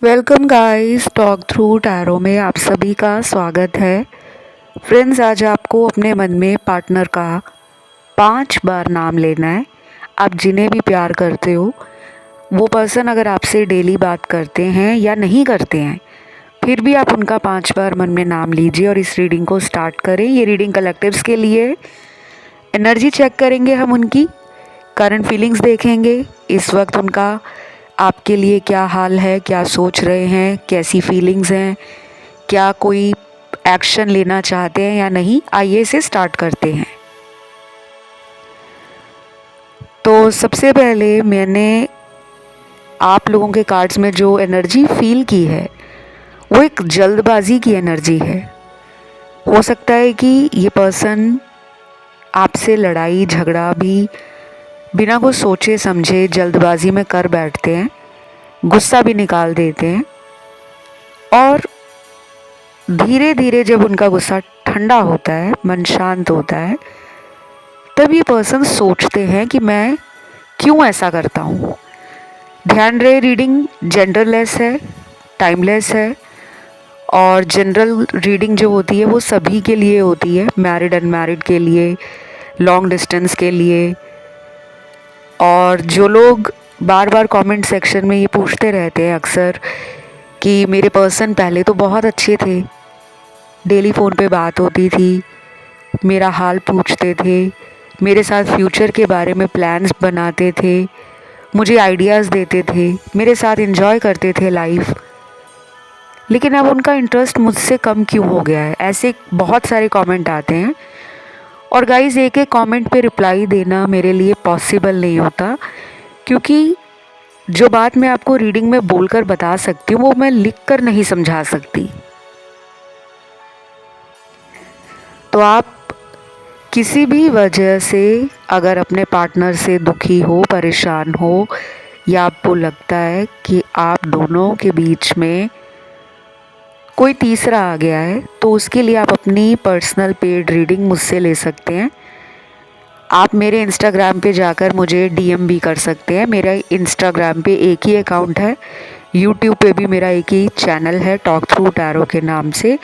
Welcome guys, talk through tarot में आप सभी का स्वागत है। फ्रेंड्स, आज आपको अपने मन में पार्टनर का 5 बार नाम लेना है। आप जिन्हें भी प्यार करते हो, वो पर्सन अगर आपसे डेली बात करते हैं या नहीं करते हैं, फिर भी आप उनका 5 बार मन में नाम लीजिए और इस रीडिंग को स्टार्ट करें। ये रीडिंग कलेक्टिव्स के लिए एनर्जी चेक करेंगे, हम उनकी करंट फीलिंग्स देखेंगे। इस वक्त उनका आपके लिए क्या हाल है, क्या सोच रहे हैं, कैसी फीलिंग्स हैं, क्या कोई एक्शन लेना चाहते हैं या नहीं। आइए इसे स्टार्ट करते हैं। तो सबसे पहले मैंने आप लोगों के कार्ड्स में जो एनर्जी फील की है वो एक जल्दबाजी की एनर्जी है। हो सकता है कि ये पर्सन आपसे लड़ाई झगड़ा भी बिना कुछ सोचे समझे जल्दबाजी में कर बैठते हैं, गुस्सा भी निकाल देते हैं और धीरे धीरे जब उनका गुस्सा ठंडा होता है, मन शांत होता है, तब ये पर्सन सोचते हैं कि मैं क्यों ऐसा करता हूँ। ध्यान रहे, रीडिंग जेंडरलेस है, टाइमलेस है और जनरल रीडिंग जो होती है वो सभी के लिए होती है, मैरिड अनमैरिड के लिए, लॉन्ग डिस्टेंस के लिए। और जो लोग बार बार कमेंट सेक्शन में ये पूछते रहते हैं अक्सर कि मेरे पर्सन पहले तो बहुत अच्छे थे, डेली फ़ोन पे बात होती थी, मेरा हाल पूछते थे, मेरे साथ फ्यूचर के बारे में प्लान्स बनाते थे, मुझे आइडियाज़ देते थे, मेरे साथ एंजॉय करते थे लाइफ, लेकिन अब उनका इंटरेस्ट मुझसे कम क्यों हो गया है। ऐसे बहुत सारे कमेंट आते हैं और गाइस, एक एक कमेंट पे रिप्लाई देना मेरे लिए पॉसिबल नहीं होता, क्योंकि जो बात मैं आपको रीडिंग में बोलकर बता सकती हूँ वो मैं लिख कर नहीं समझा सकती। तो आप किसी भी वजह से अगर अपने पार्टनर से दुखी हो, परेशान हो, या आपको लगता है कि आप दोनों के बीच में कोई तीसरा आ गया है, तो उसके लिए आप अपनी पर्सनल पेड रीडिंग मुझसे ले सकते हैं। आप मेरे इंस्टाग्राम पे जाकर मुझे डीएम भी कर सकते हैं। मेरा इंस्टाग्राम पे एक ही अकाउंट है, यूट्यूब पे भी मेरा एक ही चैनल है टॉक थ्रू टैरो के नाम से।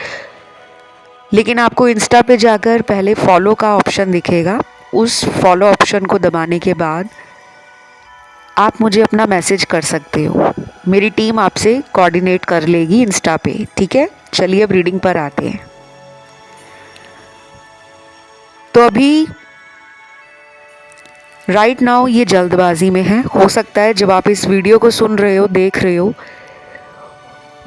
लेकिन आपको इंस्टा पे जाकर पहले फॉलो का ऑप्शन दिखेगा, उस फॉलो ऑप्शन को दबाने के बाद आप मुझे अपना मैसेज कर सकते हो। मेरी टीम आपसे कोऑर्डिनेट कर लेगी इंस्टा पे, ठीक है। चलिए अब रीडिंग पर आते हैं। तो अभी राइट नाउ ये जल्दबाजी में है। हो सकता है जब आप इस वीडियो को सुन रहे हो, देख रहे हो,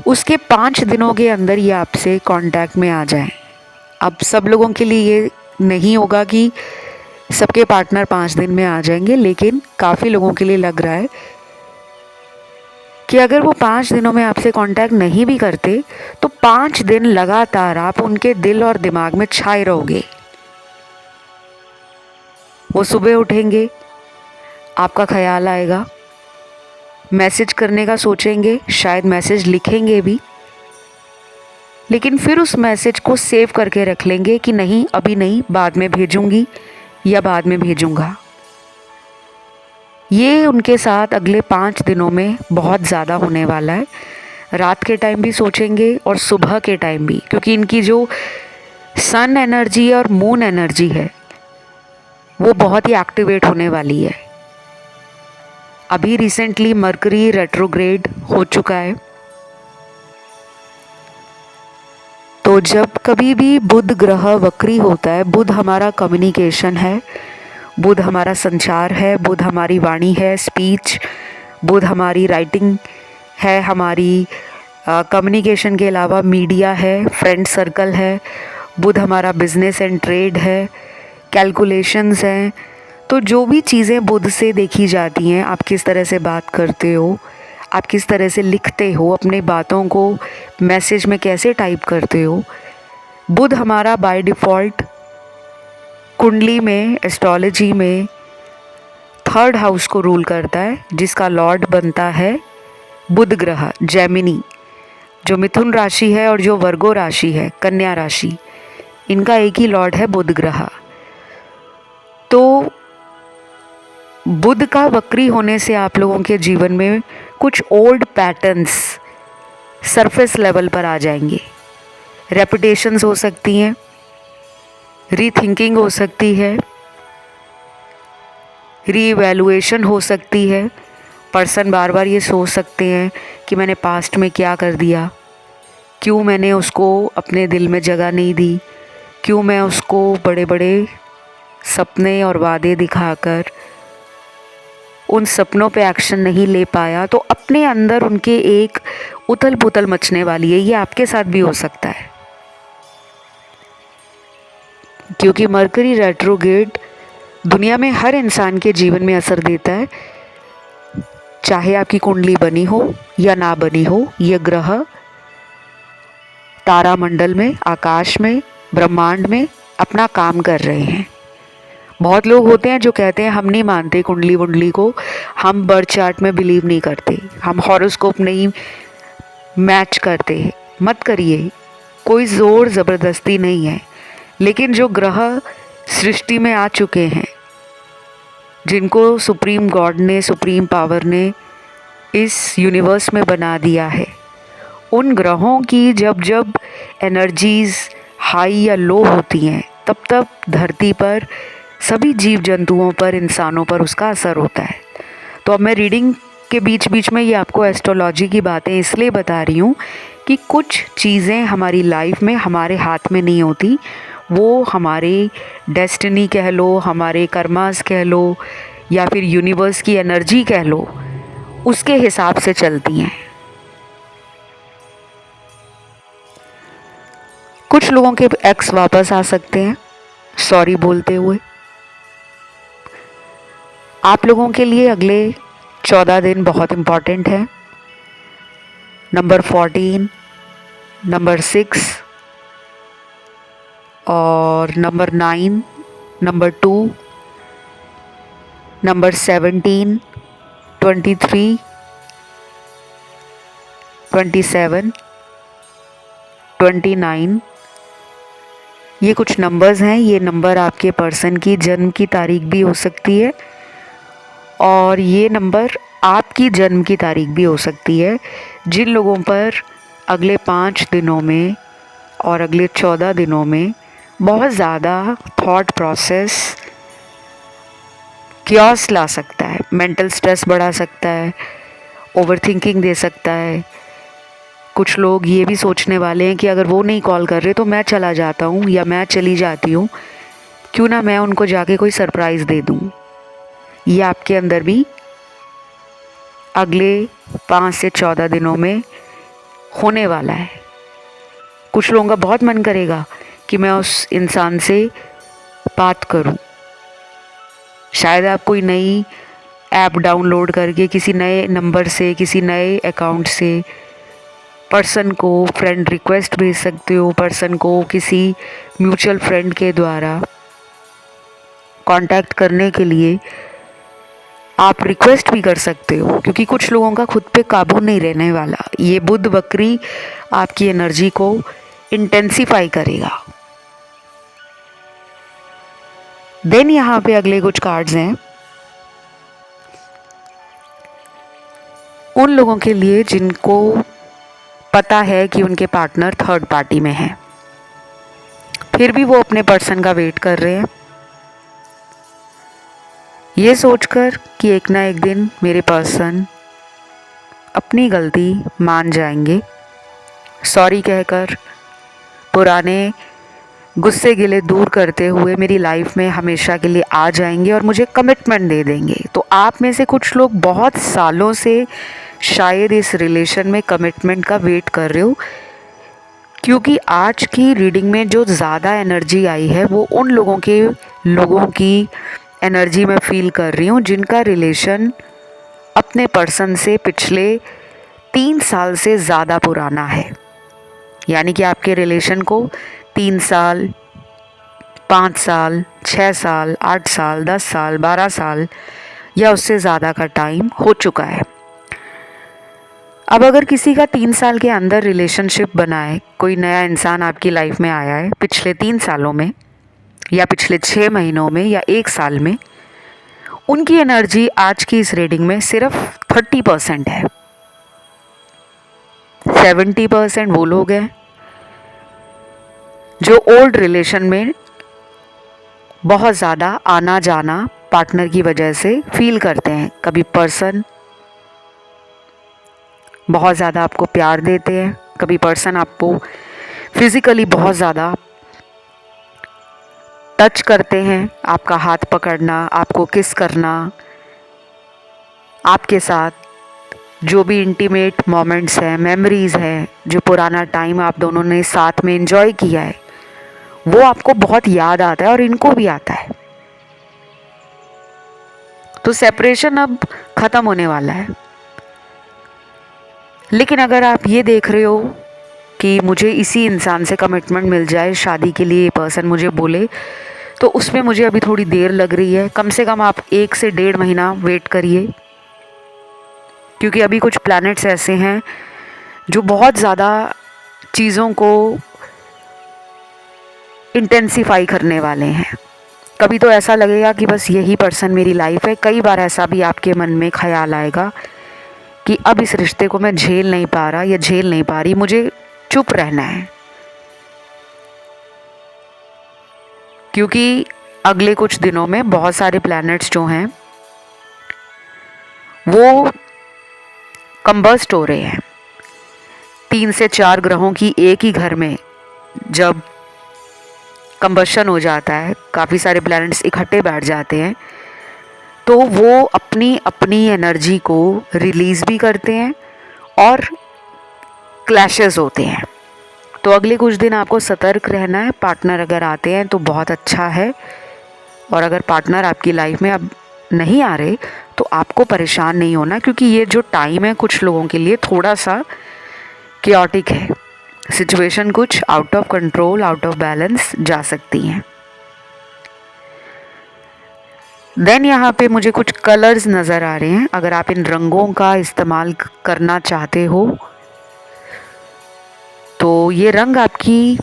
उसके 5 दिनों के अंदर ये आपसे कांटेक्ट में आ जाए। अब सब लोगों के लिए ये नहीं होगा कि सबके पार्टनर 5 दिन में आ जाएंगे, लेकिन काफ़ी लोगों के लिए लग रहा है कि अगर वो 5 दिनों में आपसे कांटेक्ट नहीं भी करते तो 5 दिन लगातार आप उनके दिल और दिमाग में छाए रहोगे। वो सुबह उठेंगे, आपका ख्याल आएगा, मैसेज करने का सोचेंगे, शायद मैसेज लिखेंगे भी, लेकिन फिर उस मैसेज को सेव करके रख लेंगे कि नहीं, अभी नहीं, बाद में भेजूंगी या बाद में भेजूंगा। ये उनके साथ अगले 5 दिनों में बहुत ज़्यादा होने वाला है। रात के टाइम भी सोचेंगे और सुबह के टाइम भी, क्योंकि इनकी जो सन एनर्जी और मून एनर्जी है वो बहुत ही एक्टिवेट होने वाली है। अभी रिसेंटली मरकरी रेट्रोग्रेड हो चुका है, तो जब कभी भी बुध ग्रह वक्री होता है, बुध हमारा कम्युनिकेशन है, बुध हमारा संचार है, बुध हमारी वाणी है, स्पीच, बुध हमारी राइटिंग है, हमारी कम्युनिकेशन के अलावा मीडिया है, फ्रेंड सर्कल है, बुध हमारा बिजनेस एंड ट्रेड है, कैलकुलेशंस हैं। तो जो भी चीज़ें बुध से देखी जाती हैं, आप किस तरह से बात करते हो, आप किस तरह से लिखते हो, अपने बातों को मैसेज में कैसे टाइप करते हो, बुध हमारा बाय डिफ़ॉल्ट कुंडली में, एस्ट्रोलॉजी में 3rd हाउस को रूल करता है, जिसका लॉर्ड बनता है बुध ग्रह, जेमिनी, जो मिथुन राशि है, और जो वर्गो राशि है, कन्या राशि, इनका एक ही लॉर्ड है बुध ग्रह। तो बुध का वक्री होने से आप लोगों के जीवन में कुछ ओल्ड पैटर्न्स सरफेस लेवल पर आ जाएंगे। रेपिटेशंस हो सकती हैं, रीथिंकिंग हो सकती है, रीइवैल्यूएशन हो सकती है। पर्सन बार बार ये सोच सकते हैं कि मैंने पास्ट में क्या कर दिया, क्यों मैंने उसको अपने दिल में जगह नहीं दी, क्यों मैं उसको बड़े बड़े सपने और वादे दिखाकर उन सपनों पे एक्शन नहीं ले पाया। तो अपने अंदर उनके एक उथल पुथल मचने वाली है। ये आपके साथ भी हो सकता है, क्योंकि मरकरी रेट्रोग्रेड दुनिया में हर इंसान के जीवन में असर देता है, चाहे आपकी कुंडली बनी हो या ना बनी हो। ये ग्रह तारामंडल में, आकाश में, ब्रह्मांड में अपना काम कर रहे हैं। बहुत लोग होते हैं जो कहते हैं हम नहीं मानते कुंडली वुंडली को, हम बर्थ चार्ट में बिलीव नहीं करते, हम हॉरोस्कोप नहीं मैच करते। मत करिए, कोई ज़ोर ज़बरदस्ती नहीं है। लेकिन जो ग्रह सृष्टि में आ चुके हैं, जिनको सुप्रीम गॉड ने, सुप्रीम पावर ने इस यूनिवर्स में बना दिया है, उन ग्रहों की जब जब एनर्जीज़ हाई या लो होती हैं, तब तब धरती पर सभी जीव जंतुओं पर, इंसानों पर उसका असर होता है। तो अब मैं रीडिंग के बीच बीच में ये आपको एस्ट्रोलॉजी की बातें इसलिए बता रही हूँ कि कुछ चीज़ें हमारी लाइफ में हमारे हाथ में नहीं होती, वो हमारे डेस्टिनी कह लो, हमारे कर्मास कह लो, या फिर यूनिवर्स की एनर्जी कह लो, उसके हिसाब से चलती हैं। कुछ लोगों के एक्स वापस आ सकते हैं सॉरी बोलते हुए। आप लोगों के लिए अगले 14 दिन बहुत इम्पॉर्टेंट है। नंबर 14, नंबर 6 और नंबर 9, नंबर 2, नंबर 17, 23, 27, 29, ये कुछ नंबर्स हैं। ये नंबर आपके पर्सन की जन्म की तारीख भी हो सकती है, और ये नंबर आपकी जन्म की तारीख भी हो सकती है। जिन लोगों पर अगले 5 दिनों में और अगले 14 दिनों में बहुत ज़्यादा थॉट प्रोसेस क्योस ला सकता है, मेंटल स्ट्रेस बढ़ा सकता है, ओवरथिंकिंग दे सकता है। कुछ लोग ये भी सोचने वाले हैं कि अगर वो नहीं कॉल कर रहे तो मैं चला जाता हूँ या मैं चली जाती हूँ, क्यों ना मैं उनको जाके कोई सरप्राइज़ दे दूँ। ये आपके अंदर भी अगले 5 से 14 दिनों में होने वाला है। कुछ लोगों का बहुत मन करेगा कि मैं उस इंसान से बात करूं। शायद आप कोई नई ऐप डाउनलोड करके किसी नए नंबर से, किसी नए अकाउंट से पर्सन को फ्रेंड रिक्वेस्ट भेज सकते हो, पर्सन को किसी म्यूचुअल फ्रेंड के द्वारा कांटेक्ट करने के लिए आप रिक्वेस्ट भी कर सकते हो, क्योंकि कुछ लोगों का खुद पे काबू नहीं रहने वाला। ये बुध वक्री आपकी एनर्जी को इंटेंसिफाई करेगा। देन यहाँ पे अगले कुछ कार्ड्स हैं उन लोगों के लिए जिनको पता है कि उनके पार्टनर थर्ड पार्टी में है, फिर भी वो अपने पर्सन का वेट कर रहे हैं, ये सोचकर कि एक ना एक दिन मेरे पर्सन अपनी गलती मान जाएंगे, सॉरी कहकर पुराने गुस्से गिले दूर करते हुए मेरी लाइफ में हमेशा के लिए आ जाएंगे और मुझे कमिटमेंट दे देंगे। तो आप में से कुछ लोग बहुत सालों से शायद इस रिलेशन में कमिटमेंट का वेट कर रहे हो, क्योंकि आज की रीडिंग में जो ज़्यादा एनर्जी आई है वो उन लोगों की एनर्जी में फील कर रही हूँ जिनका रिलेशन अपने पर्सन से पिछले 3 साल से ज़्यादा पुराना है। यानी कि आपके रिलेशन को 3 साल, 5 साल, 6 साल, 8 साल, 10 साल, 12 साल या उससे ज़्यादा का टाइम हो चुका है। अब अगर किसी का 3 साल के अंदर रिलेशनशिप बना है, कोई नया इंसान आपकी लाइफ में आया है पिछले 3 सालों में या पिछले 6 महीनों में या 1 साल में, उनकी एनर्जी आज की इस रीडिंग में सिर्फ 30% है। 70% वो लोग हैं जो ओल्ड रिलेशन में बहुत ज़्यादा आना जाना पार्टनर की वजह से फील करते हैं। कभी पर्सन बहुत ज़्यादा आपको प्यार देते हैं, कभी पर्सन आपको फिज़िकली बहुत ज़्यादा टच करते हैं, आपका हाथ पकड़ना, आपको किस करना, आपके साथ जो भी इंटीमेट मोमेंट्स हैं, मेमोरीज़ हैं, जो पुराना टाइम आप दोनों ने साथ में एंजॉय किया है, वो आपको बहुत याद आता है और इनको भी आता है। तो सेपरेशन अब ख़त्म होने वाला है। लेकिन अगर आप ये देख रहे हो कि मुझे इसी इंसान से कमिटमेंट मिल जाए, शादी के लिए ये पर्सन मुझे बोले, तो उसमें मुझे अभी थोड़ी देर लग रही है। कम से कम आप 1 से 1.5 महीना वेट करिए, क्योंकि अभी कुछ प्लैनेट्स ऐसे हैं जो बहुत ज़्यादा चीज़ों को इंटेंसिफाई करने वाले हैं। कभी तो ऐसा लगेगा कि बस यही पर्सन मेरी लाइफ है। कई बार ऐसा भी आपके मन में ख्याल आएगा कि अब इस रिश्ते को मैं झेल नहीं पा रहा या झेल नहीं पा रही, मुझे चुप रहना है। क्योंकि अगले कुछ दिनों में बहुत सारे प्लैनेट्स जो हैं वो कंबस्ट हो रहे हैं। 3 से 4 ग्रहों की एक ही घर में जब कंबशन हो जाता है, काफ़ी सारे प्लैनेट्स इकट्ठे बैठ जाते हैं, तो वो अपनी अपनी एनर्जी को रिलीज़ भी करते हैं और क्लैशेस होते हैं। तो अगले कुछ दिन आपको सतर्क रहना है। पार्टनर अगर आते हैं तो बहुत अच्छा है, और अगर पार्टनर आपकी लाइफ में अब नहीं आ रहे तो आपको परेशान नहीं होना, क्योंकि ये जो टाइम है कुछ लोगों के लिए थोड़ा सा केओटिक है। सिचुएशन कुछ out of control, out of balance जा सकती हैं। देन यहाँ पे मुझे कुछ कलर्स नज़र आ रहे हैं। अगर आप इन रंगों का इस्तेमाल करना चाहते हो तो ये रंग आपकी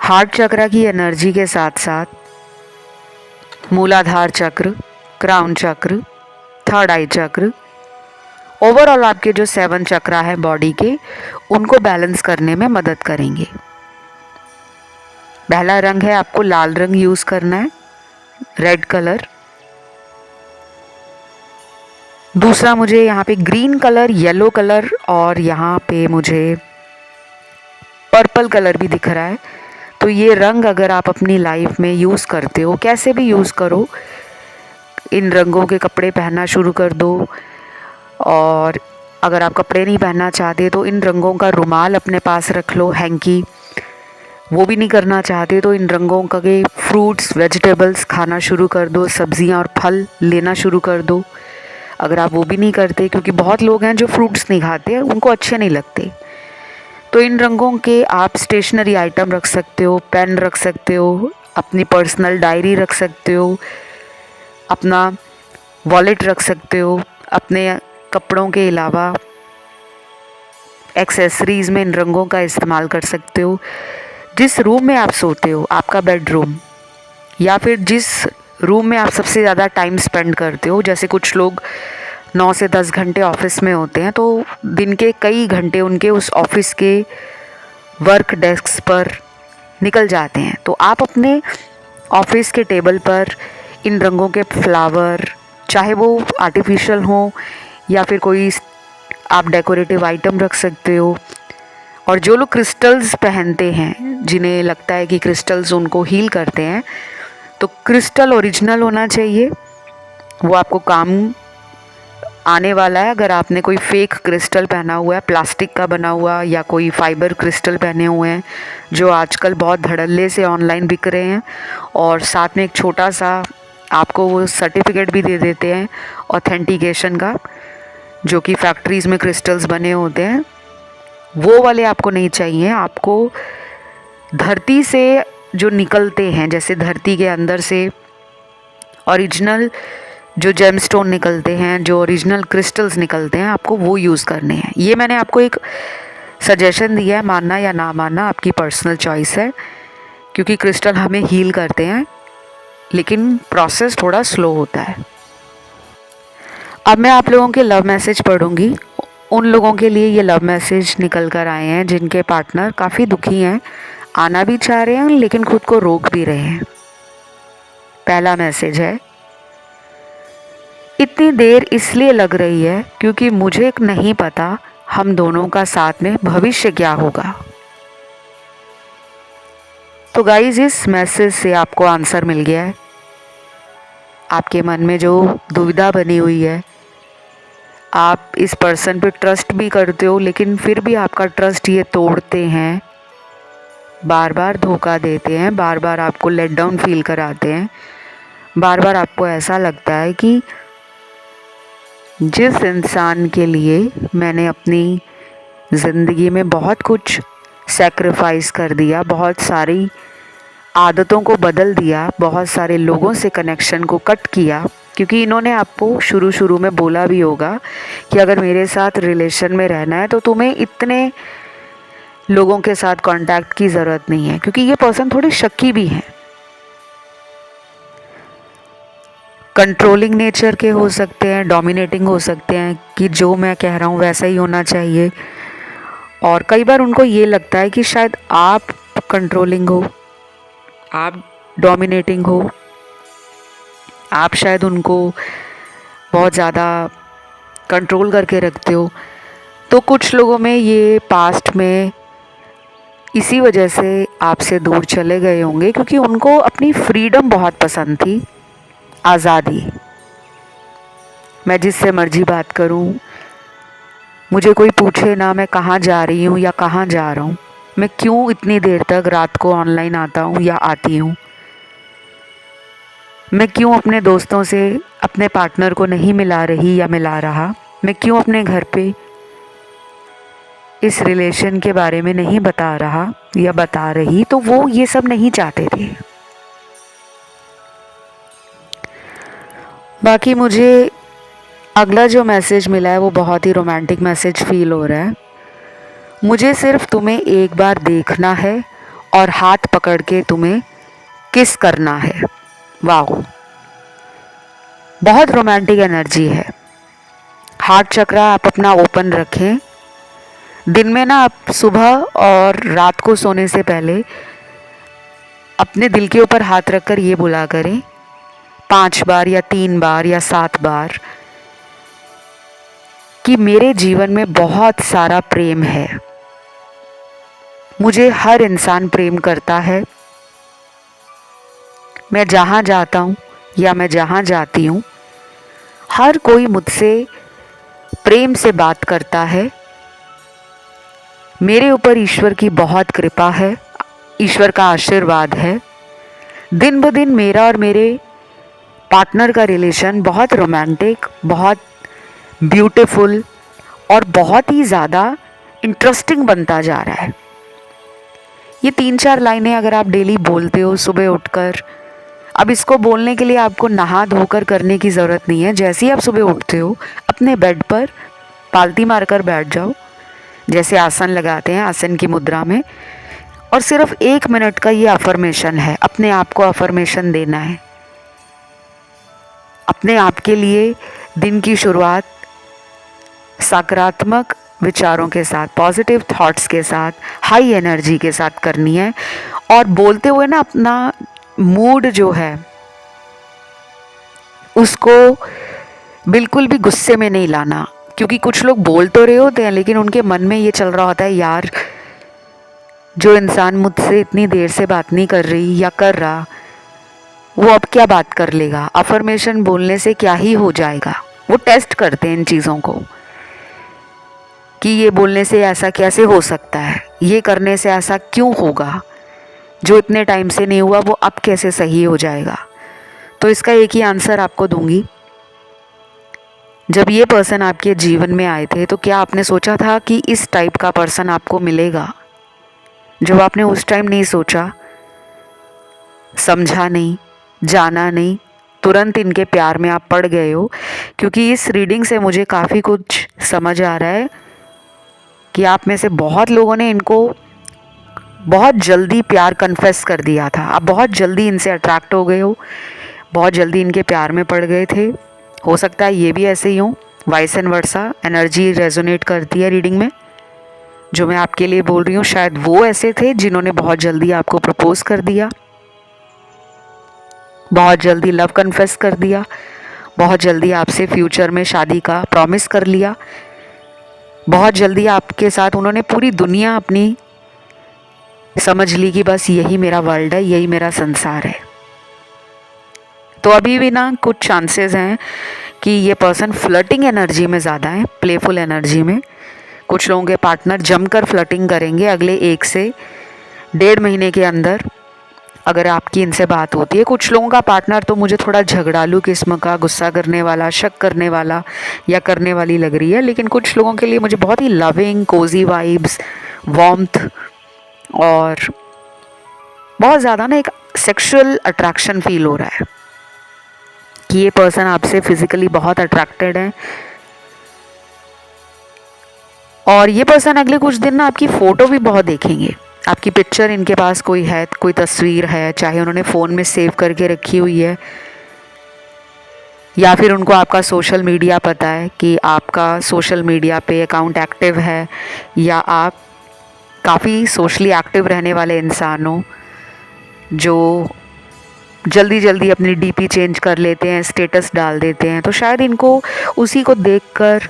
हार्ट चक्र की एनर्जी के साथ साथ मूलाधार चक्र, क्राउन चक्र, थर्ड आई चक्र, ओवरऑल आपके जो 7 चक्र है बॉडी के, उनको बैलेंस करने में मदद करेंगे। पहला रंग है, आपको लाल रंग यूज़ करना है, रेड कलर। दूसरा मुझे यहाँ पे ग्रीन कलर, येलो कलर और यहाँ पे मुझे पर्पल कलर भी दिख रहा है। तो ये रंग अगर आप अपनी लाइफ में यूज़ करते हो, कैसे भी यूज़ करो, इन रंगों के कपड़े पहनना शुरू कर दो। और अगर आप कपड़े नहीं पहनना चाहते तो इन रंगों का रुमाल अपने पास रख लो, हैंकी। वो भी नहीं करना चाहते तो इन रंगों के फ्रूट्स, वेजिटेबल्स खाना शुरू कर दो, सब्जियां और फल लेना शुरू कर दो। अगर आप वो भी नहीं करते, क्योंकि बहुत लोग हैं जो फ्रूट्स नहीं खाते, उनको अच्छे नहीं लगते, तो इन रंगों के आप स्टेशनरी आइटम रख सकते हो, पेन रख सकते हो, अपनी पर्सनल डायरी रख सकते हो, अपना वॉलेट रख सकते हो। अपने कपड़ों के अलावा एक्सेसरीज़ में इन रंगों का इस्तेमाल कर सकते हो। जिस रूम में आप सोते हो, आपका बेडरूम, या फिर जिस रूम में आप सबसे ज़्यादा टाइम स्पेंड करते हो, जैसे कुछ लोग 9 से 10 घंटे ऑफिस में होते हैं, तो दिन के कई घंटे उनके उस ऑफिस के वर्क डेस्क पर निकल जाते हैं। तो आप अपने ऑफिस के टेबल पर इन रंगों के फ्लावर, चाहे वो आर्टिफिशियल हो या फिर कोई आप डेकोरेटिव आइटम रख सकते हो। और जो लोग क्रिस्टल्स पहनते हैं, जिन्हें लगता है कि क्रिस्टल्स उनको हील करते हैं, तो क्रिस्टल ओरिजिनल होना चाहिए, वो आपको काम आने वाला है। अगर आपने कोई फेक क्रिस्टल पहना हुआ है, प्लास्टिक का बना हुआ, या कोई फाइबर क्रिस्टल पहने हुए हैं जो आजकल बहुत धड़ल्ले से ऑनलाइन बिक रहे हैं, और साथ में एक छोटा सा आपको वो सर्टिफिकेट भी दे देते हैं ऑथेंटिकेशन का, जो कि फैक्ट्रीज़ में क्रिस्टल्स बने होते हैं, वो वाले आपको नहीं चाहिए। आपको धरती से जो निकलते हैं, जैसे धरती के अंदर से ओरिजिनल जो जेमस्टोन निकलते हैं, जो ओरिजिनल क्रिस्टल्स निकलते हैं, आपको वो यूज़ करने हैं। ये मैंने आपको एक सजेशन दिया है, मानना या ना मानना आपकी पर्सनल चॉइस है, क्योंकि क्रिस्टल हमें हील करते हैं, लेकिन प्रोसेस थोड़ा स्लो होता है। अब मैं आप लोगों के लव मैसेज पढ़ूंगी। उन लोगों के लिए ये लव मैसेज निकल कर आए हैं जिनके पार्टनर काफ़ी दुखी हैं, आना भी चाह रहे हैं लेकिन खुद को रोक भी रहे हैं। पहला मैसेज है, इतनी देर इसलिए लग रही है क्योंकि मुझे नहीं पता हम दोनों का साथ में भविष्य क्या होगा। तो गाइस, इस मैसेज से आपको आंसर मिल गया है। आपके मन में जो दुविधा बनी हुई है, आप इस पर्सन पे ट्रस्ट भी करते हो लेकिन फिर भी आपका ट्रस्ट ये तोड़ते हैं, बार बार धोखा देते हैं, बार बार आपको लेट डाउन फील कराते हैं, बार बार आपको ऐसा लगता है कि जिस इंसान के लिए मैंने अपनी ज़िंदगी में बहुत कुछ सैक्रिफाइस कर दिया, बहुत सारी आदतों को बदल दिया, बहुत सारे लोगों से कनेक्शन को कट किया, क्योंकि इन्होंने आपको शुरू में बोला भी होगा कि अगर मेरे साथ रिलेशन में रहना है तो तुम्हें इतने लोगों के साथ कांटेक्ट की ज़रूरत नहीं है, क्योंकि ये पर्सन थोड़े शक्की भी हैं, कंट्रोलिंग नेचर के हो सकते हैं, डोमिनेटिंग हो सकते हैं कि जो मैं कह रहा हूँ वैसा ही होना चाहिए। और कई बार उनको ये लगता है कि शायद आप कंट्रोलिंग हो, आप डोमिनेटिंग हो, आप शायद उनको बहुत ज़्यादा कंट्रोल करके रखते हो। तो कुछ लोगों में ये पास्ट में इसी वजह से आपसे दूर चले गए होंगे क्योंकि उनको अपनी फ्रीडम बहुत पसंद थी, आज़ादी। मैं जिससे मर्जी बात करूं, मुझे कोई पूछे ना मैं कहाँ जा रही हूँ या कहाँ जा रहा हूँ, मैं क्यों इतनी देर तक रात को ऑनलाइन आता हूँ या आती हूँ, मैं क्यों अपने दोस्तों से अपने पार्टनर को नहीं मिला रही या मिला रहा, मैं क्यों अपने घर पे इस रिलेशन के बारे में नहीं बता रहा या बता रही। तो वो ये सब नहीं चाहते थे। बाकी मुझे अगला जो मैसेज मिला है वो बहुत ही रोमांटिक मैसेज फील हो रहा है। मुझे सिर्फ तुम्हें एक बार देखना है और हाथ पकड़ के तुम्हें किस करना है। वाह, बहुत रोमांटिक एनर्जी है। हार्ट चक्रा आप अपना ओपन रखें। दिन में ना आप सुबह और रात को सोने से पहले अपने दिल के ऊपर हाथ रखकर ये बोला करें 5 बार या 3 बार या 7 बार कि मेरे जीवन में बहुत सारा प्रेम है, मुझे हर इंसान प्रेम करता है, मैं जहाँ जाता हूँ या मैं जहाँ जाती हूँ हर कोई मुझसे प्रेम से बात करता है, मेरे ऊपर ईश्वर की बहुत कृपा है, ईश्वर का आशीर्वाद है। दिन ब दिन मेरा और मेरे पार्टनर का रिलेशन बहुत रोमांटिक, बहुत ब्यूटीफुल और बहुत ही ज़्यादा इंटरेस्टिंग बनता जा रहा है। ये 3-4 लाइनें अगर आप डेली बोलते हो सुबह उठकर, अब इसको बोलने के लिए आपको नहा धोकर करने की ज़रूरत नहीं है। जैसे ही आप सुबह उठते हो अपने बेड पर पालती मारकर बैठ जाओ, जैसे आसन लगाते हैं आसन की मुद्रा में, और सिर्फ 1 मिनट का ये अफर्मेशन है। अपने आप को अफर्मेशन देना है। अपने आप के लिए दिन की शुरुआत सकारात्मक विचारों के साथ, पॉजिटिव थॉट्स के साथ, हाई एनर्जी के साथ करनी है। और बोलते हुए ना अपना मूड जो है उसको बिल्कुल भी गुस्से में नहीं लाना, क्योंकि कुछ लोग बोल तो रहे होते हैं लेकिन उनके मन में ये चल रहा होता है, यार जो इंसान मुझसे इतनी देर से बात नहीं कर रही या कर रहा, वो अब क्या बात कर लेगा, अफर्मेशन बोलने से क्या ही हो जाएगा। वो टेस्ट करते हैं इन चीज़ों को कि ये बोलने से ऐसा कैसे हो सकता है, ये करने से ऐसा क्यों होगा, जो इतने टाइम से नहीं हुआ वो अब कैसे सही हो जाएगा। तो इसका एक ही आंसर आपको दूंगी, जब ये पर्सन आपके जीवन में आए थे तो क्या आपने सोचा था कि इस टाइप का पर्सन आपको मिलेगा। जब आपने उस टाइम नहीं सोचा, समझा नहीं, जाना नहीं, तुरंत इनके प्यार में आप पड़ गए हो। क्योंकि इस रीडिंग से मुझे काफ़ी कुछ समझ आ रहा है कि आप में से बहुत लोगों ने इनको बहुत जल्दी प्यार कन्फेस कर दिया था। आप बहुत जल्दी इनसे अट्रैक्ट हो गए हो, बहुत जल्दी इनके प्यार में पड़ गए थे। हो सकता है ये भी ऐसे ही हो, vice and versa energy resonate करती है रीडिंग में। जो मैं आपके लिए बोल रही हूँ शायद वो ऐसे थे जिन्होंने बहुत जल्दी आपको प्रपोज कर दिया, बहुत जल्दी लव कन्फेस कर दिया, बहुत जल्दी आपसे फ्यूचर में शादी का प्रॉमिस कर लिया, बहुत जल्दी आपके साथ उन्होंने पूरी दुनिया अपनी समझ ली कि बस यही मेरा वर्ल्ड है, यही मेरा संसार है। तो अभी भी ना कुछ चांसेस हैं कि ये पर्सन फ्लर्टिंग एनर्जी में ज़्यादा है, प्लेफुल एनर्जी में। कुछ लोगों के पार्टनर जमकर फ्लर्टिंग करेंगे अगले 1 से 1.5 महीने के अंदर, अगर आपकी इनसे बात होती है। कुछ लोगों का पार्टनर तो मुझे थोड़ा झगड़ालू किस्म का, गुस्सा करने वाला, शक करने वाला या करने वाली लग रही है। लेकिन कुछ लोगों के लिए मुझे बहुत ही लविंग, कोजी वाइब्स, वार्मथ और बहुत ज़्यादा ना एक सेक्सुअल अट्रैक्शन फील हो रहा है कि ये पर्सन आपसे फिजिकली बहुत अट्रैक्टेड है। और ये पर्सन अगले कुछ दिन ना आपकी फ़ोटो भी बहुत देखेंगे। आपकी पिक्चर इनके पास कोई है, कोई तस्वीर है, चाहे उन्होंने फ़ोन में सेव करके रखी हुई है या फिर उनको आपका सोशल मीडिया पता है कि आपका सोशल मीडिया पे अकाउंट एक्टिव है, या आप काफ़ी सोशली एक्टिव रहने वाले इंसान हो जो जल्दी जल्दी अपनी डीपी चेंज कर लेते हैं, स्टेटस डाल देते हैं। तो शायद इनको उसी को देखकर,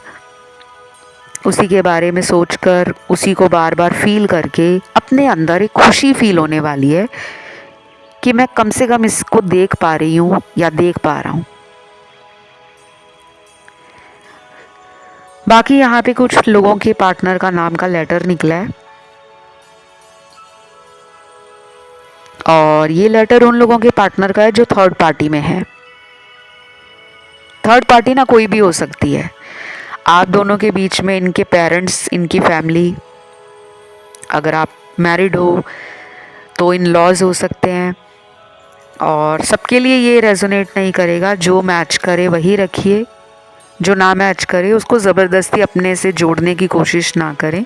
उसी के बारे में सोचकर, उसी को बार बार फील करके अपने अंदर एक खुशी फील होने वाली है कि मैं कम से कम इसको देख पा रही हूँ या देख पा रहा हूँ। बाकी यहाँ पे कुछ लोगों के पार्टनर का नाम का लेटर निकला है और ये लेटर उन लोगों के पार्टनर का है जो थर्ड पार्टी में है। थर्ड पार्टी ना कोई भी हो सकती है। आप दोनों के बीच में इनके पेरेंट्स, इनकी फैमिली, अगर आप मैरिड हो तो इन लॉज हो सकते हैं। और सबके लिए ये रेजोनेट नहीं करेगा। जो मैच करे वही रखिए, जो ना मैच करे उसको ज़बरदस्ती अपने से जोड़ने की कोशिश ना करें।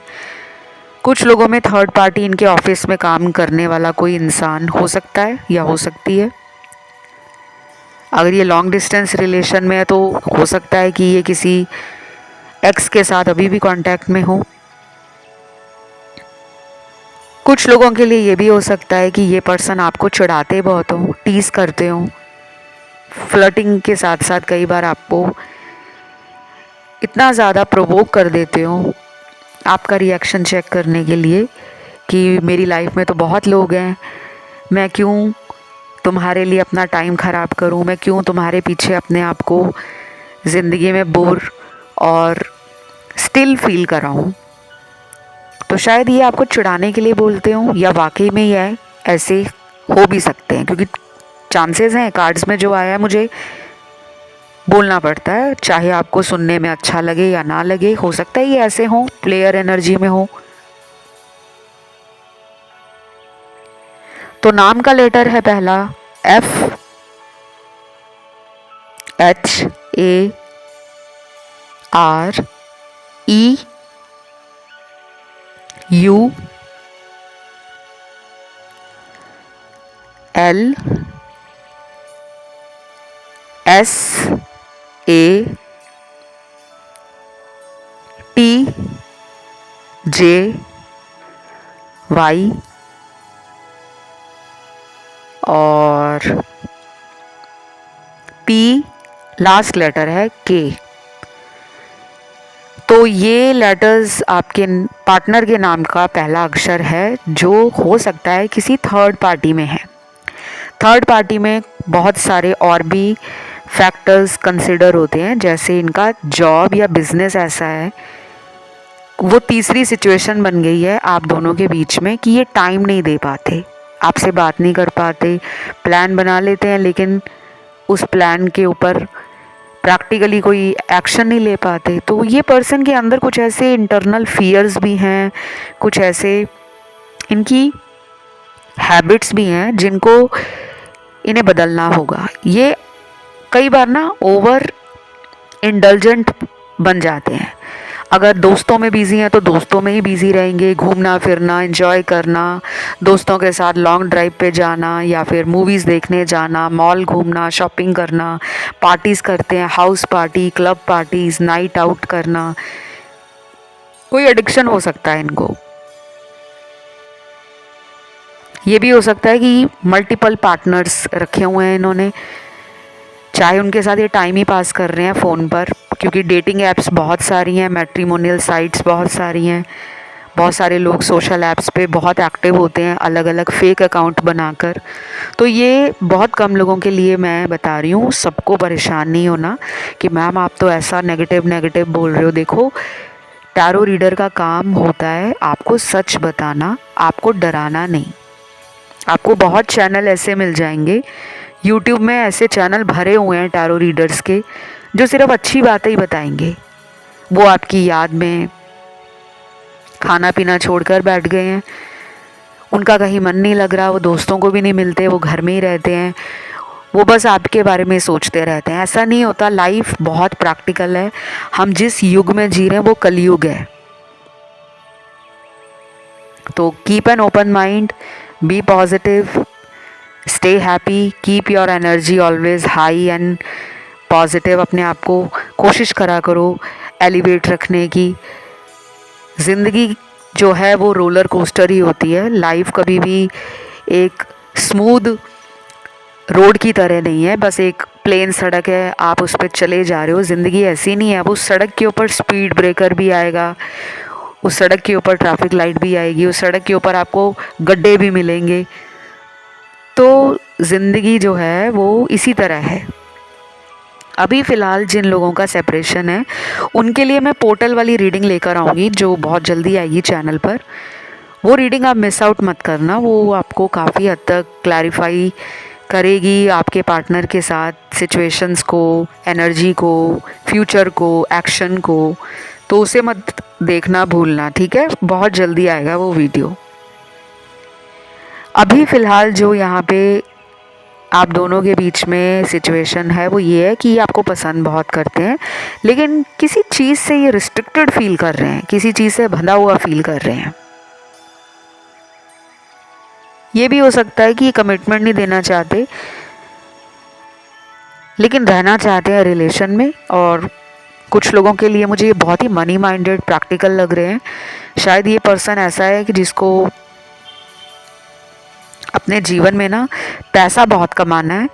कुछ लोगों में थर्ड पार्टी इनके ऑफिस में काम करने वाला कोई इंसान हो सकता है या हो सकती है। अगर ये लॉन्ग डिस्टेंस रिलेशन में है तो हो सकता है कि ये किसी एक्स के साथ अभी भी कांटेक्ट में हो। कुछ लोगों के लिए ये भी हो सकता है कि ये पर्सन आपको चिढ़ाते बहुत हो, टीज करते हो, फ्लर्टिंग के साथ साथ कई बार आपको इतना ज़्यादा प्रोवोक कर देते हो आपका रिएक्शन चेक करने के लिए कि मेरी लाइफ में तो बहुत लोग हैं, मैं क्यों तुम्हारे लिए अपना टाइम ख़राब करूं, मैं क्यों तुम्हारे पीछे अपने आप को ज़िंदगी में बोर और स्टिल फील कराऊं। तो शायद ये आपको चिढ़ाने के लिए बोलते हो या वाकई में ये ऐसे हो भी सकते हैं, क्योंकि चांसेस हैं कार्ड्स में जो आया है मुझे बोलना पड़ता है, चाहे आपको सुनने में अच्छा लगे या ना लगे। हो सकता है ये ऐसे हो, प्लेयर एनर्जी में हो। तो नाम का लेटर है पहला F H A R E U L S A T J Y और P लास्ट लेटर है K। तो ये लेटर्स आपके पार्टनर के नाम का पहला अक्षर है जो हो सकता है किसी थर्ड पार्टी में है। थर्ड पार्टी में बहुत सारे और भी फैक्टर्स कंसिडर होते हैं, जैसे इनका जॉब या बिजनेस ऐसा है, वो तीसरी सिचुएशन बन गई है आप दोनों के बीच में कि ये टाइम नहीं दे पाते, आपसे बात नहीं कर पाते, प्लान बना लेते हैं लेकिन उस प्लान के ऊपर प्रैक्टिकली कोई एक्शन नहीं ले पाते। तो ये पर्सन के अंदर कुछ ऐसे इंटरनल फियर्स भी हैं, कुछ ऐसे इनकी हैबिट्स भी हैं जिनको इन्हें बदलना होगा। ये कई बार ना ओवर इंडल्जेंट बन जाते हैं। अगर दोस्तों में बिज़ी हैं तो दोस्तों में ही बिज़ी रहेंगे, घूमना फिरना, एंजॉय करना, दोस्तों के साथ लॉन्ग ड्राइव पे जाना या फिर मूवीज़ देखने जाना, मॉल घूमना, शॉपिंग करना, पार्टीज़ करते हैं, house party, club parties, night out करना, कोई एडिक्शन हो सकता है इनको। ये भी हो सकता है कि मल्टीपल पार्टनर्स रखे हुए हैं इन्होंने, चाहे उनके साथ ये टाइम ही पास कर रहे हैं फ़ोन पर, क्योंकि डेटिंग ऐप्स बहुत सारी हैं, मैट्रिमोनियल साइट्स बहुत सारी हैं, बहुत सारे लोग सोशल ऐप्स पे बहुत एक्टिव होते हैं अलग अलग फेक अकाउंट बनाकर। तो ये बहुत कम लोगों के लिए मैं बता रही हूँ, सबको परेशान नहीं होना कि मैम आप तो ऐसा नेगेटिव नेगेटिव बोल रहे हो। देखो, टैरो रीडर का काम होता है आपको सच बताना, आपको डराना नहीं। आपको बहुत चैनल ऐसे मिल जाएंगे, यूट्यूब में ऐसे चैनल भरे हुए हैं टैरो रीडर्स के, जो सिर्फ अच्छी बातें ही बताएंगे। वो आपकी याद में खाना पीना छोड़कर बैठ गए हैं, उनका कहीं मन नहीं लग रहा, वो दोस्तों को भी नहीं मिलते, वो घर में ही रहते हैं, वो बस आपके बारे में सोचते रहते हैं। ऐसा नहीं होता, लाइफ बहुत प्रैक्टिकल है। हम जिस युग में जी रहे हैं वो कलयुग है। तो keep an open mind, be positive, stay happy, keep your energy always high and positive. अपने आप को कोशिश करा करो एलिवेट रखने की। ज़िंदगी जो है वो रोलर कोस्टर ही होती है। लाइफ कभी भी एक स्मूथ रोड की तरह नहीं है, बस एक प्लेन सड़क है, आप उस पर चले जा रहे हो। ज़िंदगी ऐसी नहीं है, अब उस सड़क के ऊपर स्पीड ब्रेकर भी आएगा, उस सड़क के ऊपर ट्रैफिक लाइट भी आएगी, उस सड़क के ऊपर आपको गड्ढे भी मिलेंगे। तो ज़िंदगी जो है वो इसी तरह है। अभी फ़िलहाल जिन लोगों का सेपरेशन है उनके लिए मैं पोर्टल वाली रीडिंग लेकर आऊँगी, जो बहुत जल्दी आएगी चैनल पर। वो रीडिंग आप मिस आउट मत करना, वो आपको काफ़ी हद तक क्लैरिफाई करेगी आपके पार्टनर के साथ सिचुएशंस को, एनर्जी को, फ्यूचर को, एक्शन को। तो उसे मत देखना भूलना, ठीक है? बहुत जल्दी आएगा वो वीडियो। अभी फ़िलहाल जो यहाँ पे आप दोनों के बीच में सिचुएशन है वो ये है कि ये आपको पसंद बहुत करते हैं, लेकिन किसी चीज़ से ये रिस्ट्रिक्टेड फील कर रहे हैं, किसी चीज़ से बंधा हुआ फील कर रहे हैं। ये भी हो सकता है कि ये कमिटमेंट नहीं देना चाहते, लेकिन रहना चाहते हैं रिलेशन में। और कुछ लोगों के लिए मुझे ये बहुत ही मनी माइंडेड प्रैक्टिकल लग रहे हैं। शायद ये पर्सन ऐसा है कि जिसको अपने जीवन में ना पैसा बहुत कमाना है,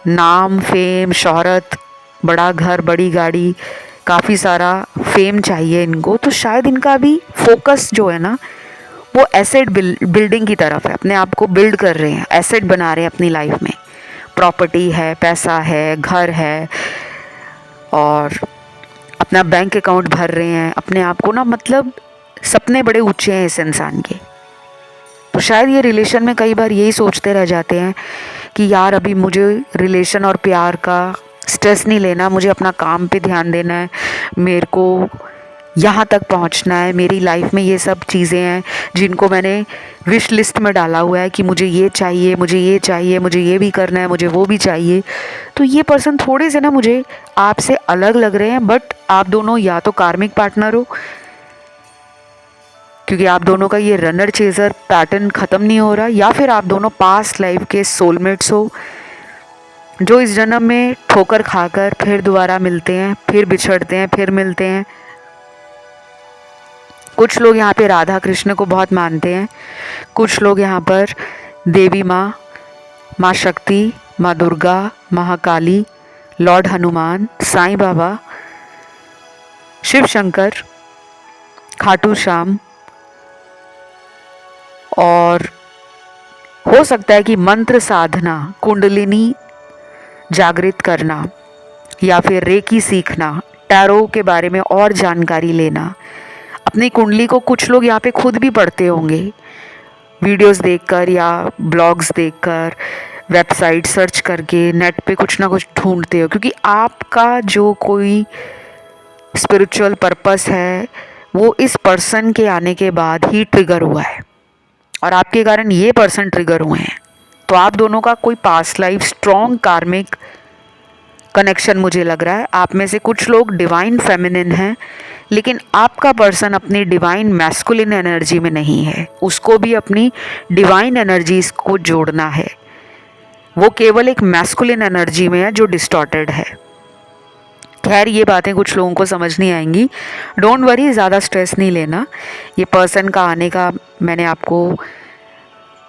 नाम, फेम, शोहरत, बड़ा घर, बड़ी गाड़ी, काफ़ी सारा फेम चाहिए इनको। तो शायद इनका भी फोकस जो है ना वो एसेट बिल्डिंग की तरफ है, अपने आप को बिल्ड कर रहे हैं, एसेट बना रहे हैं अपनी लाइफ में। प्रॉपर्टी है, पैसा है, घर है, और अपना बैंक अकाउंट भर रहे हैं अपने आप को ना, मतलब सपने बड़े ऊंचे हैं इस इंसान के। तो शायद ये रिलेशन में कई बार यही सोचते रह जाते हैं कि यार अभी मुझे रिलेशन और प्यार का स्ट्रेस नहीं लेना, मुझे अपना काम पे ध्यान देना है, मेरे को यहाँ तक पहुँचना है, मेरी लाइफ में ये सब चीज़ें हैं जिनको मैंने विश लिस्ट में डाला हुआ है कि मुझे ये चाहिए, मुझे ये चाहिए, मुझे ये भी करना है, मुझे वो भी चाहिए। तो ये पर्सन थोड़े से ना मुझे आपसे अलग लग रहे हैं, बट आप दोनों या तो कार्मिक पार्टनर हो, क्योंकि आप दोनों का ये रनर चेजर पैटर्न ख़त्म नहीं हो रहा, या फिर आप दोनों पास्ट लाइफ के सोलमेट्स हो जो इस जन्म में ठोकर खाकर फिर दोबारा मिलते हैं, फिर बिछड़ते हैं, फिर मिलते हैं। कुछ लोग यहाँ पे राधा कृष्ण को बहुत मानते हैं, कुछ लोग यहाँ पर देवी माँ, माँ शक्ति, माँ दुर्गा, महाकाली, लॉर्ड हनुमान, साईं बाबा, शिव शंकर, खाटू श्याम, और हो सकता है कि मंत्र साधना, कुंडलिनी जागृत करना, या फिर रेकी सीखना, टैरो के बारे में और जानकारी लेना। अपनी कुंडली को कुछ लोग यहाँ पे खुद भी पढ़ते होंगे, वीडियोस देखकर या ब्लॉग्स देखकर, वेबसाइट सर्च करके, नेट पे कुछ ना कुछ ढूंढते हो, क्योंकि आपका जो कोई स्पिरिचुअल पर्पस है वो इस पर्सन के आने के बाद ही ट्रिगर हुआ है, और आपके कारण ये पर्सन ट्रिगर हुए हैं। तो आप दोनों का कोई past life strong karmic connection मुझे लग रहा है। आप में से कुछ लोग डिवाइन फेमिनिन हैं, लेकिन आपका पर्सन अपनी डिवाइन मैस्कुलिन एनर्जी में नहीं है। उसको भी अपनी डिवाइन एनर्जीज को जोड़ना है। वो केवल एक मैस्कुलिन एनर्जी में है जो डिस्टॉर्टेड है। खैर, ये बातें कुछ लोगों को समझ नहीं आएंगी। डोंट वरी, ज़्यादा स्ट्रेस नहीं लेना। ये पर्सन का आने का मैंने आपको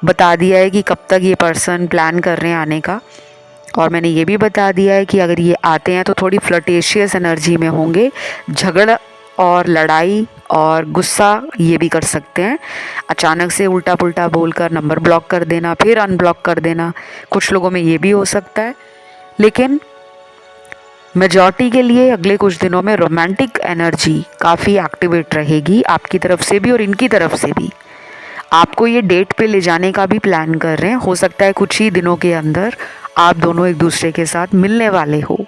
बता दिया है कि कब तक ये पर्सन प्लान कर रहे हैं आने का, और मैंने ये भी बता दिया है कि अगर ये आते हैं तो थोड़ी फ्लर्टेशियस एनर्जी में होंगे। झगड़ा और लड़ाई और गुस्सा ये भी कर सकते हैं। अचानक से उल्टा पुल्टा बोलकर नंबर ब्लॉक कर देना, फिर अनब्लॉक कर देना, कुछ लोगों में ये भी हो सकता है। लेकिन मेजॉरिटी के लिए अगले कुछ दिनों में रोमांटिक एनर्जी काफ़ी एक्टिवेट रहेगी, आपकी तरफ से भी और इनकी तरफ से भी। आपको ये डेट पे ले जाने का भी प्लान कर रहे हैं। हो सकता है कुछ ही दिनों के अंदर आप दोनों एक दूसरे के साथ मिलने वाले हो।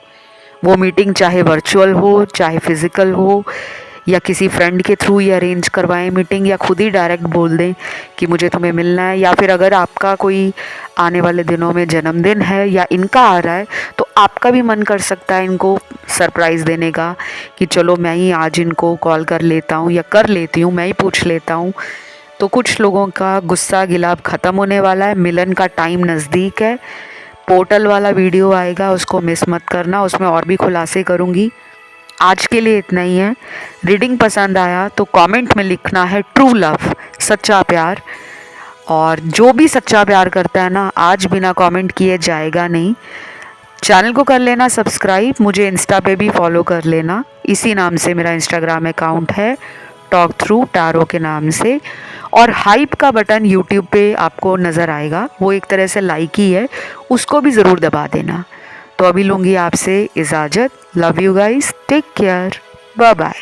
वो मीटिंग चाहे वर्चुअल हो, चाहे फिज़िकल हो, या किसी फ्रेंड के थ्रू ही अरेंज करवाएं मीटिंग, या खुद ही डायरेक्ट बोल दें कि मुझे तुम्हें मिलना है। या फिर अगर आपका कोई आने वाले दिनों में जन्मदिन है या इनका आ रहा है, तो आपका भी मन कर सकता है इनको सरप्राइज़ देने का कि चलो मैं ही आज इनको कॉल कर लेता हूँ या कर लेती हूँ, मैं ही पूछ लेता हूँ। तो कुछ लोगों का गुस्सा गिला अब ख़त्म होने वाला है। मिलन का टाइम नज़दीक है। पोर्टल वाला वीडियो आएगा, उसको मिस मत करना, उसमें और भी खुलासे करूँगी। आज के लिए इतना ही है। रीडिंग पसंद आया तो कमेंट में लिखना है ट्रू लव, सच्चा प्यार। और जो भी सच्चा प्यार करता है ना, आज बिना कमेंट किए जाएगा नहीं। चैनल को कर लेना सब्सक्राइब, मुझे इंस्टा पे भी फॉलो कर लेना। इसी नाम से मेरा इंस्टाग्राम अकाउंट है, टॉक थ्रू टैरो के नाम से। और हाइप का बटन यूट्यूब पे आपको नज़र आएगा, वो एक तरह से लाइक ही है, उसको भी ज़रूर दबा देना। तो अभी लूँगी आपसे इजाज़त। Love you guys, take care, bye bye.